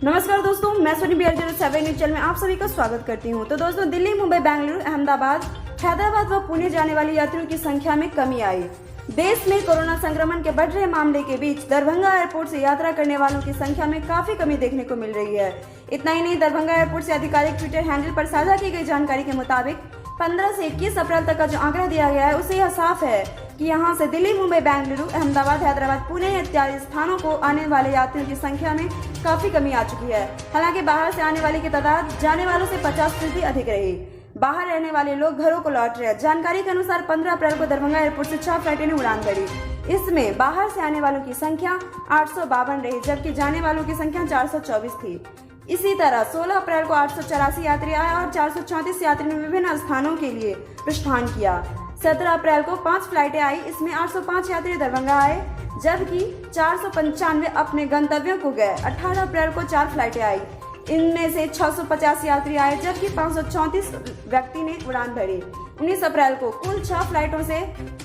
नमस्कार दोस्तों, मैं सोनी BR07 न्यूज चैनल में आप सभी का स्वागत करती हूं। तो दोस्तों, दिल्ली, मुंबई, बेंगलुरु, अहमदाबाद, हैदराबाद व पुणे जाने वाली यात्रियों की संख्या में कमी आई। देश में कोरोना संक्रमण के बढ़ रहे मामले के बीच दरभंगा एयरपोर्ट से यात्रा करने वालों की संख्या में काफी कमी देखने को मिल रही है। इतना ही नहीं, दरभंगा एयरपोर्ट से आधिकारिक ट्विटर हैंडल पर साझा की गई जानकारी के मुताबिक 15 से 21 अप्रैल तक का जो आंकड़ा दिया गया है, उससे यह साफ है कि यहां से दिल्ली, मुंबई, बेंगलुरु, अहमदाबाद, हैदराबाद, पुणे इत्यादि स्थानों को आने वाले यात्रियों की संख्या में काफी कमी आ चुकी है। हालांकि बाहर से आने वाले की तादाद जाने वालों से 50% अधिक रही। बाहर रहने वाले लोग घरों को लौट रहे हैं। जानकारी के अनुसार 15 अप्रैल को दरभंगा एयरपोर्ट से 6 फ्लाइटें ने उड़ान भरी। इसमें बाहर से आने वालों की संख्या 852 रही, जबकि जाने वालों की संख्या 424 थी। इसी तरह 16 अप्रैल को 884 यात्री आए और 434 यात्री ने विभिन्न स्थानों के लिए प्रस्थान किया। 17 अप्रैल को 5 फ्लाइटें आई। इसमें 805 यात्री दरभंगा आए, जबकि 495 अपने गंतव्यों को गए। 18 अप्रैल को 4 फ्लाइटें आई। इनमें से 650 यात्री आए, जबकि 534 व्यक्ति ने उड़ान भरी। 19 अप्रैल को कुल 6 फ्लाइटों से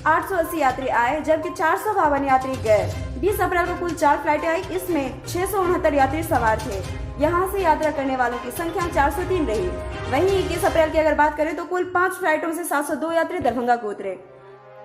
880 यात्री आए, जबकि 452 यात्री गए। 20 अप्रैल को कुल 4 फ्लाइटें आई। इसमें 669 यात्री सवार थे। यहां से यात्रा करने वालों की संख्या 403 रही। वहीं 21 अप्रैल की अगर बात करें तो कुल 5 फ्लाइटों से 702 यात्री दरभंगा को उतरे।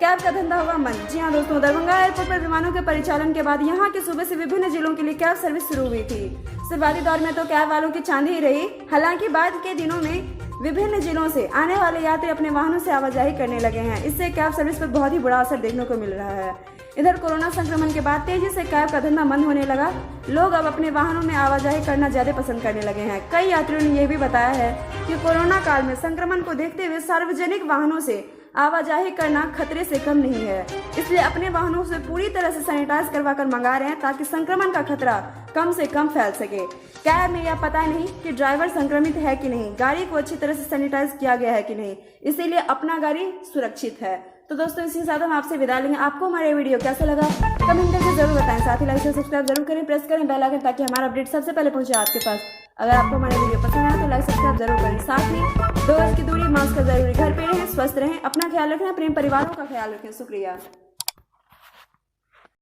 कैब का धंधा हुआ बंद। जी हाँ दोस्तों, दरभंगा एयरपोर्ट पर विमानों के परिचालन के बाद यहाँ के सूबे से विभिन्न जिलों के लिए कैब सर्विस शुरू हुई थी। शुरुआती दौर में तो कैब वालों की चांदी ही रही। हालांकि बाद के दिनों में विभिन्न जिलों से आने वाले यात्री अपने वाहनों से आवाजाही करने लगे हैं। इससे कैब सर्विस पर बहुत ही बुरा असर देखने को मिल रहा है। इधर कोरोना संक्रमण के बाद तेजी से कैब का धंधा बंद होने लगा। लोग अब अपने वाहनों में आवाजाही करना ज्यादा पसंद करने लगे हैं। कई यात्रियों ने यह भी बताया है कि कोरोना काल में संक्रमण को देखते हुए सार्वजनिक वाहनों से आवाजाही करना खतरे से कम नहीं है, इसलिए अपने वाहनों से पूरी तरह से सैनिटाइज करवा कर मंगा रहे हैं ताकि संक्रमण का खतरा कम से कम फैल सके। कैब में यह पता नहीं कि ड्राइवर संक्रमित है कि नहीं, गाड़ी को अच्छी तरह से सैनिटाइज किया गया है कि नहीं, इसीलिए अपना गाड़ी सुरक्षित है। तो दोस्तों, इसी के साथ हम आपसे विदा लेंगे। आपको हमारा वीडियो कैसा लगा कमेंट करके जरूर बताएं। साथ ही लाइक से सब्सक्राइब जरूर करें, प्रेस करें बेल आइकन ताकि हमारा अपडेट सबसे पहले पहुंचे आपके पास। अगर आपको हमारा वीडियो पसंद आया तो लाइक सब्सक्राइब जरूर करें। साथ ही 2 गज की दूरी, मास्क का जरूरी, घर पे रहें, स्वस्थ रहें, अपना ख्याल रखें, प्रेम परिवारों का ख्याल रखें। शुक्रिया।